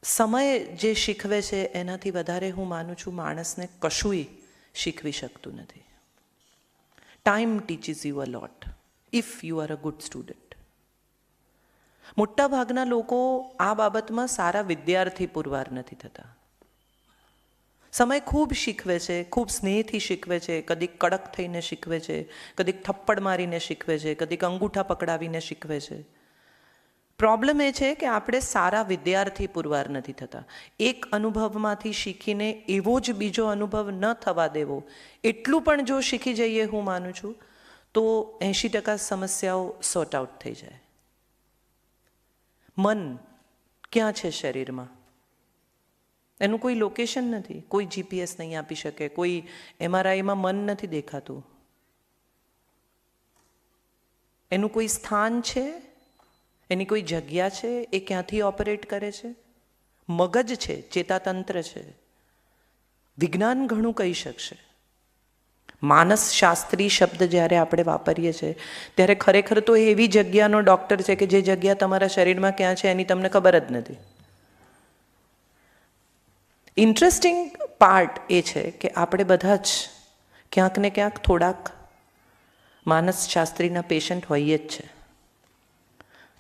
સમય જે શીખવે છે એનાથી વધારે હું માનું છું માણસને કશુંય શીખવી શકતું નથી. Time teaches you a lot if you are a good student. મોટા ભાગના લોકો આ બાબતમાં સારા વિદ્યાર્થી પુરવાર નથી થતા. સમય ખૂબ શીખવે છે, ખૂબ સ્નેહથી શીખવે છે, કદીક કડક થઈને શીખવે છે, કદીક થપ્પડ મારીને શીખવે છે, કદીક અંગૂઠા પકડાવીને શીખવે છે. પ્રોબ્લેમ એ છે કે આપણે સારા વિદ્યાર્થી પુરવાર નથી થતા. એક અનુભવમાંથી શીખીને એવો જ બીજો અનુભવ ન થવા દેવો, એટલું પણ જો શીખી જઈએ હું માનું છું તો 80% સમસ્યાઓ સોર્ટ આઉટ થઈ જાય. મન ક્યાં છે શરીરમાં? એનું કોઈ લોકેશન નથી, કોઈ જીપીએસ નહીં આપી શકે, કોઈ MRIમાં મન નથી દેખાતું. એનું કોઈ સ્થાન છે, એની કોઈ જગ્યા છે, એ ક્યાંથી ઓપરેટ કરે છે? મગજ છે, ચેતાતંત્ર છે. વિજ્ઞાન ઘણું કહી શકશે. માનસ શાસ્ત્રી શબ્દ જ્યારે આપણે વાપરીએ છીએ ત્યારે ખરેખર તો એવી જગ્યાનો ડૉક્ટર છે કે જે જગ્યા તમારા શરીરમાં ક્યાં છે એની તમને ખબર જ નથી. ઇન્ટરેસ્ટિંગ પાર્ટ એ છે કે આપણે બધા જ ક્યાંક ને ક્યાંક થોડાક માનસ શાસ્ત્રીના પેશન્ટ હોઈએ જ છે.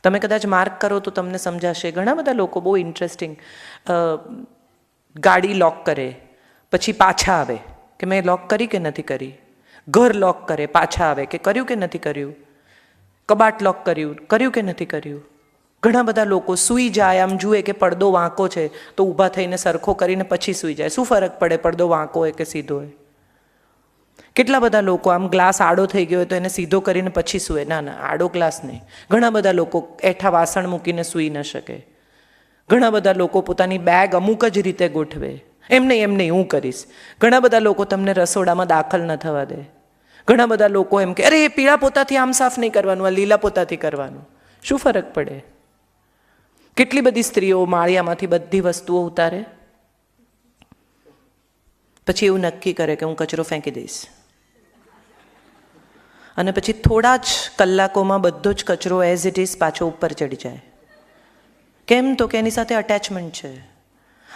તમે કદાચ માર્ક કરો તો તમને સમજાશે. ઘણા બધા લોકો બહુ ઇન્ટરેસ્ટિંગ ગાડી લોક કરે પછી પાછા આવે કે મેં લોક કરી કે નથી કરી. ઘર લોક કરે પાછા આવે કે કર્યું કે નથી કર્યું. કબાટ લોક કર્યું કે નથી કર્યું. ઘણા બધા લોકો સૂઈ જાય, આમ જુએ કે પડદો વાંકો છે તો ઊભા થઈને સરખો કરીને પછી સૂઈ જાય. શું ફરક પડે પડદો વાંકો હોય કે સીધો હોય? કેટલા બધા લોકો આમ ગ્લાસ આડો થઈ ગયો હોય તો એને સીધો કરીને પછી સૂવે. ના ના, આડો ગ્લાસ નહીં. ઘણા બધા લોકો એઠા વાસણ મૂકીને સૂઈ ન શકે. ઘણા બધા લોકો પોતાની બેગ અમુક જ રીતે ગોઠવે. એમ નહીં હું કરીશ. ઘણા બધા લોકો તમને રસોડામાં દાખલ ન થવા દે. ઘણા બધા લોકો એમ કે અરે એ પીળા પોતાથી આમ સાફ નહીં કરવાનું, આ લીલા પોતાથી કરવાનું. શું ફરક પડે? કેટલી બધી સ્ત્રીઓ માળિયામાંથી બધી વસ્તુઓ ઉતારે પછી એવું નક્કી કરે કે હું કચરો ફેંકી દઈશ, અને પછી થોડા જ કલાકોમાં બધો જ કચરો એઝ ઇટ ઇઝ પાછો ઉપર ચડી જાય. કેમ? તો કે એની સાથે અટેચમેન્ટ છે.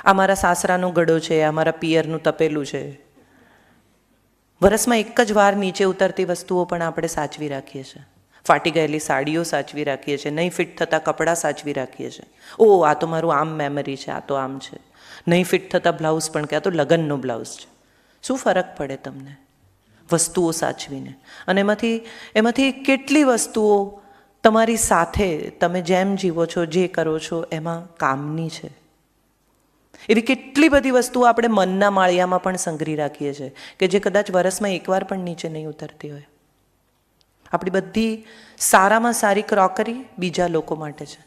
આ મારા સાસરાનો ગળો છે, આ મારા પિયરનું તપેલું છે. વરસમાં એક જ વાર નીચે ઉતરતી વસ્તુઓ પણ આપણે સાચવી રાખીએ છીએ. ફાટી ગયેલી સાડીઓ સાચવી રાખીએ છીએ, નહીં ફિટ થતા કપડાં સાચવી રાખીએ છીએ. ઓ આ તો મારું આમ મેમરી છે, આ તો આમ છે. નહીં ફિટ થતા બ્લાઉઝ પણ કે આ તો લગ્નનો બ્લાઉઝ છે. શું ફરક પડે તમને વસ્તુઓ સાચવીને? અને એમાંથી કેટલી વસ્તુઓ તમારી સાથે તમે જેમ જીવો છો, જે કરો છો એમાં કામની છે. એવી કેટલી બધી વસ્તુઓ આપણે મનના માળિયામાં પણ સંગ્રહી રાખીએ છીએ કે જે કદાચ વરસમાં એકવાર પણ નીચે નહીં ઉતરતી હોય. આપણી બધી સારામાં સારી ક્રોકરી બીજા લોકો માટે છે.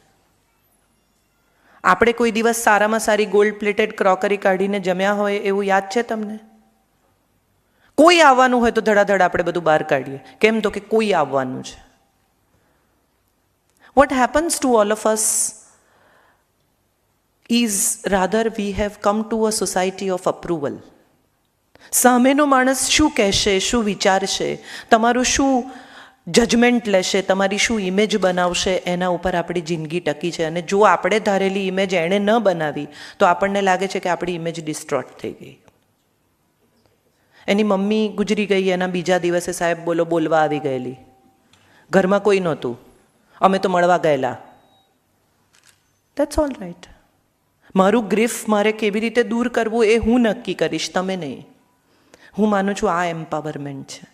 આપણે કોઈ દિવસ સારામાં સારી ગોલ્ડ પ્લેટેડ ક્રોકરી કાઢીને જમ્યા હોય એવું યાદ છે તમને? કોઈ આવવાનું હોય તો ધડાધડ આપણે બધું બહાર કાઢીએ. કેમ? તો કે કોઈ આવવાનું છે. What happens to all of us is rather we have come to a society of approval. સામેનો માણસ શું કહેશે, શું વિચારશે, તમારું શું જજમેન્ટ લેશે, તમારી શું ઇમેજ બનાવશે, એના ઉપર આપણી જિંદગી ટકી છે. અને જો આપણે ધારેલી ઇમેજ એણે ન બનાવી તો આપણને લાગે છે કે આપણી ઇમેજ ડિસ્ટ્રોટ થઈ ગઈ. એની મમ્મી ગુજરી ગઈ, એના બીજા દિવસે સાહેબ બોલવા આવી ગયેલી. ઘરમાં કોઈ નહોતું, અમે તો મળવા ગયેલા. That's all right. મારું ગ્રીફ મારે કેવી રીતે દૂર કરવું એ હું નક્કી કરીશ, તમે નહીં. હું માનું છું આ એમ્પાવરમેન્ટ છે.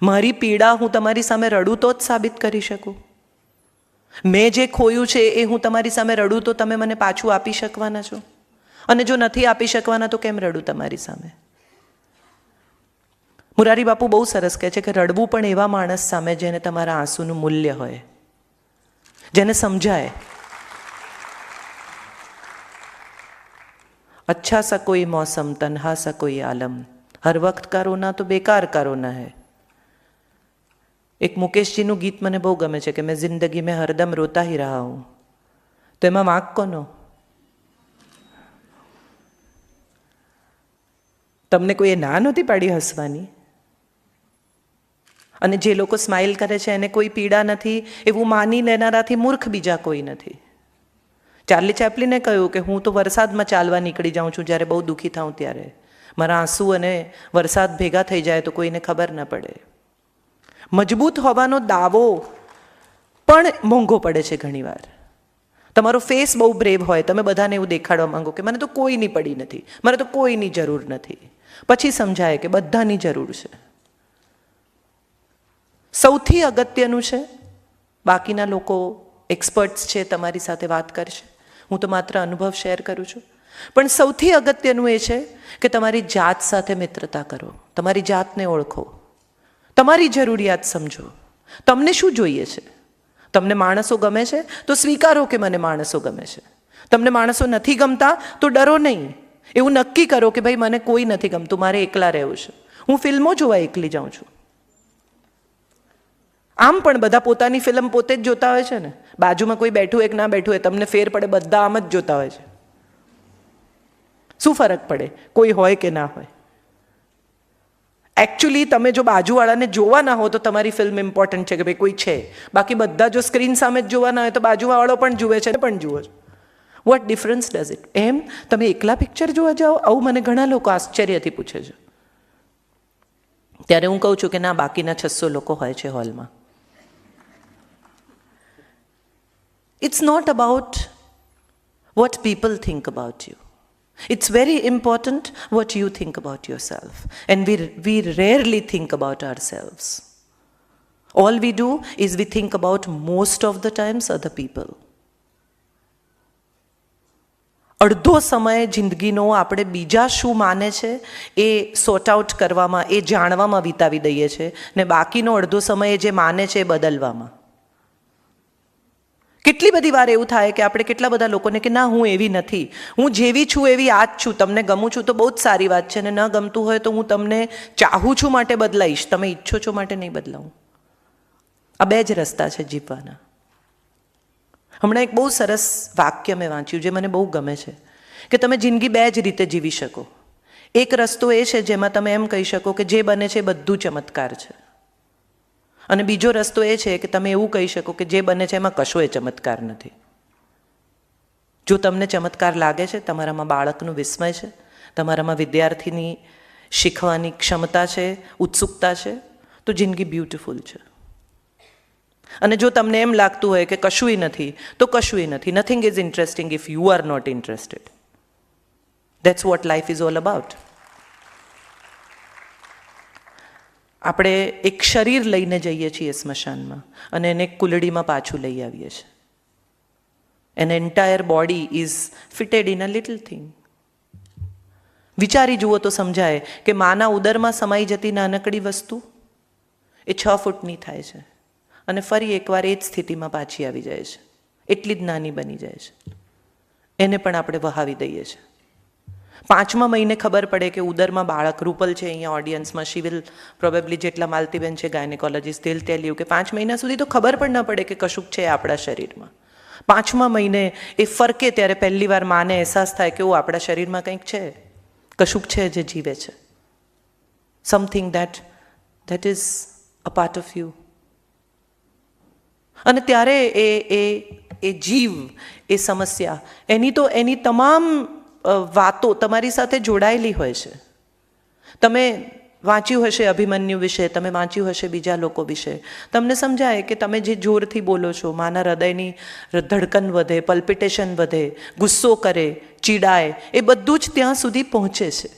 મારી પીડા હું તમારી સામે રડું તો જ સાબિત કરી શકું. મેં જે ખોયું છે એ હું તમારી સામે રડું તો તમે મને પાછું આપી શકવાના છો. અને જો નથી આપી શકવાના તો કેમ રડું તમારી સામે? મુરારી બાપુ બહુ સરસ કહે છે કે રડવું પણ એવા માણસ સામે જેને તમારા આંસુનું મૂલ્ય હોય, જેને સમજાય. अच्छा सा कोई मौसम तन्हा सा कोई आलम, हर वक्त का रोना तो बेकार का रोना है. એક મુકેશજીનું ગીત મને બહુ ગમે છે કે મેં જિંદગી મેં હરદમ રોતા ही रहा हूं. તો એમાં વાંક કોનો? તમને કોઈએ ના નહોતી પાડી હસવાની? અને જે લોકો સ્માઇલ કરે છે એને કોઈ પીડા નથી એવું માની લેનારાથી મૂર્ખ બીજા કોઈ નથી. ચાર્લી ચેપ્લિને કહ્યું કે હું તો વરસાદમાં ચાલવા નીકળી જાઉં છું જ્યારે બહુ દુઃખી થાઉં ત્યારે. મારા આંસુ અને વરસાદ ભેગા થઈ જાય તો કોઈને ખબર ન પડે. મજબૂત હોવાનો દાવો પણ મોંઘો પડે છે ઘણીવાર. તમારો ફેસ બહુ બ્રેવ હોય, તમે બધાને એવું દેખાડવા માંગો કે મને તો કોઈની પડી નથી, મને તો કોઈની જરૂર નથી. પછી સમજાય કે બધાની જરૂર છે. સૌથી અગત્યનું છે, બાકીના લોકો એક્સપર્ટ્સ છે, તમારી સાથે વાત કરશે, હું તો માત્ર અનુભવ શેર કરું છું. પણ સૌથી અગત્યનું એ છે કે તમારી જાત સાથે મિત્રતા કરો, તમારી જાતને ઓળખો, તમારી જરૂરિયાત સમજો. તમને શું જોઈએ છે? તમને માણસો ગમે છે તો સ્વીકારો કે મને માણસો ગમે છે. તમને માણસો નથી ગમતા તો ડરો નહીં. એવું નક્કી કરો કે ભાઈ મને કોઈ નથી ગમતું, મારે એકલા રહેવું છે. હું ફિલ્મો જોવા એકલી જાઉં છું. આમ પણ બધા પોતાની ફિલ્મ પોતે જ જોતા હોય છે ને. બાજુમાં કોઈ બેઠું હોય કે ના બેઠું હોય, તમને ફેર પડે, બધા આમ જ જોતા હોય છે. શું ફરક પડે કોઈ હોય કે ના હોય? એકચ્યુઅલી તમે જો બાજુવાળાને જોવાના હો તો તમારી ફિલ્મ ઇમ્પોર્ટન્ટ છે કે ભાઈ કોઈ છે. બાકી બધા જો સ્ક્રીન સામે જ જોવાના હોય તો બાજુવાળો પણ જુએ છે પણ જુઓ છો. What difference does it? એમ તમે એકલા પિક્ચર જોવા જાઓ? આવું મને ઘણા લોકો આશ્ચર્યથી પૂછે છે. ત્યારે હું કહું છું કે ના, બાકીના 600 લોકો હોય છે હોલમાં. It's not about what people think about you. It's very important what you think about yourself. And we rarely think about ourselves. All we do is we think about most of the times other people. અડધો સમય જિંદગીનો આપણે બીજા શું માને છે એ sort out કરવામાં, એ જાણવામાં વિતાવી દઈએ છીએ, ને બાકીનો અડધો સમય જે માને છે એ બદલવામાં. કેટલી બધી વાર એવું થાય કે આપણે કેટલા બધા લોકોને કે ના, હું એવી નથી, હું જેવી છું એવી આ જ છું, તમને ગમું છું તો બહુ જ સારી વાત છે, ને ન ગમતું હોય તો હું તમને ચાહું છું માટે બદલાઈશ, તમે ઈચ્છો છો માટે નહીં બદલાવું. આ બે જ રસ્તા છે જીવવાના. હમણાં એક બહુ સરસ વાક્ય મેં વાંચ્યું જે મને બહુ ગમે છે કે તમે જિંદગી બે જ રીતે જીવી શકો. એક રસ્તો એ છે જેમાં તમે એમ કહી શકો કે જે બને છે એ બધું ચમત્કાર છે, અને બીજો રસ્તો એ છે કે તમે એવું કહી શકો કે જે બને છે એમાં કશોય ચમત્કાર નથી. જો તમને ચમત્કાર લાગે છે, તમારામાં બાળકનું વિસ્મય છે, તમારામાં વિદ્યાર્થીની શીખવાની ક્ષમતા છે, ઉત્સુકતા છે, તો જિંદગી બ્યુટિફુલ છે. અને જો તમને એમ લાગતું હોય કે કશુંય નથી તો કશુંય નથી. Nothing is interesting if you are not interested. That's what life is all about. આપણે એક શરીર લઈને જઈએ છીએ સ્મશાનમાં અને એને એક કુલડીમાં પાછું લઈ આવીએ છીએ. An entire body is fitted in a little thing. વિચારી જુઓ તો સમજાય કે માના ઉદરમાં સમાઈ જતી નાનકડી વસ્તુ એ 6 ફૂટની થાય છે અને ફરી એકવાર એ જ સ્થિતિમાં પાછી આવી જાય છે, એટલી જ નાની બની જાય છે. એને પણ આપણે વહાવી દઈએ છીએ. 5મા મહિને ખબર પડે કે ઉદરમાં બાળક, રૂપલ છે અહીંયા ઓડિયન્સમાં, શી વિલ પ્રોબેબલી, જેટલા માલતીબેન છે ગાયનેકોલોજીસ્ટ, તેલ ટેલ યુ કે 5 મહિના સુધી તો ખબર પણ ન પડે કે કશુંક છે આપણા શરીરમાં. 5મા મહિને એ ફરકે ત્યારે પહેલી વાર માને અહેસાસ થાય કે ઓ, આપણા શરીરમાં કંઈક છે, કશુંક છે જે જીવે છે. Something that is a part of you. અને ત્યારે એ જીવ, એ સમસ્યા, એની તમામ વાતો તમારી સાથે જોડાયેલી હોય છે. તમે વાંચ્યું હશે અભિમન્યુ વિશે, તમે વાંચ્યું હશે બીજા લોકો વિશે, તમને સમજાય કે તમે જે જોરથી બોલો છો, માના હૃદયની ધડકન વધે, પલ્પિટેશન વધે, ગુસ્સો કરે, ચીડાય, એ બધું જ ત્યાં સુધી પહોંચે છે.